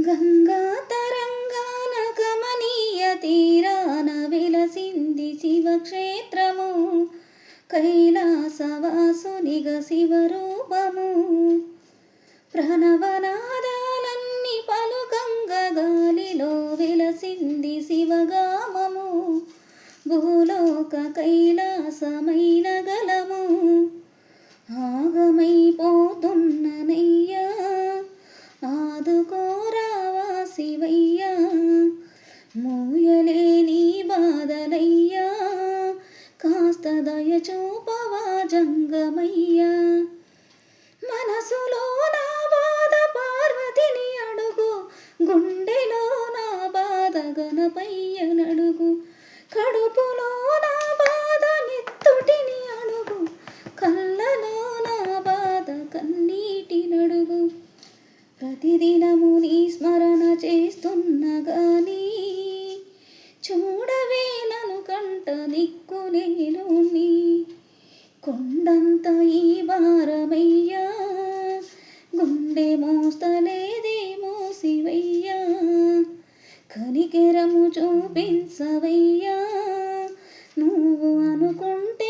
గంగా తరంగాన కమనీయ తీరాన వెలసింది శివక్షేత్రము, కైలాసవాసునిగ శివరూపము. ప్రణవనాదాలన్నీ పలుకంగ గాలిలో వెలసింది శివగామము, భూలోక కైలాసమైన గలము. ఆగమైపోతున్ననయ్యా ఆదుకోరావా శివయ్యా, మూయలేని బాధలయ్యా కాస్త దయ చూపవా జంగమయ్యా. మనసులో నా బాధ పార్వతిని అడుగు, గుండెలో నా బాధ గణపయ్యనడుగు, కడుపులో నా బాధ నెత్తుటిని అడుగు, కళ్ళలో నా బాధ కన్నీటినడుగు. ప్రతిదినము నీ స్మరణ చేస్తున్న గాని చూడవే నను కంట దిక్కులేనుని. కొండంత ఈ భారమయ్యా గుండె మోస్తలేదేమో శివయ్యా, కనికెరము చూపించవయ్యా నువ్వు అనుకుంటే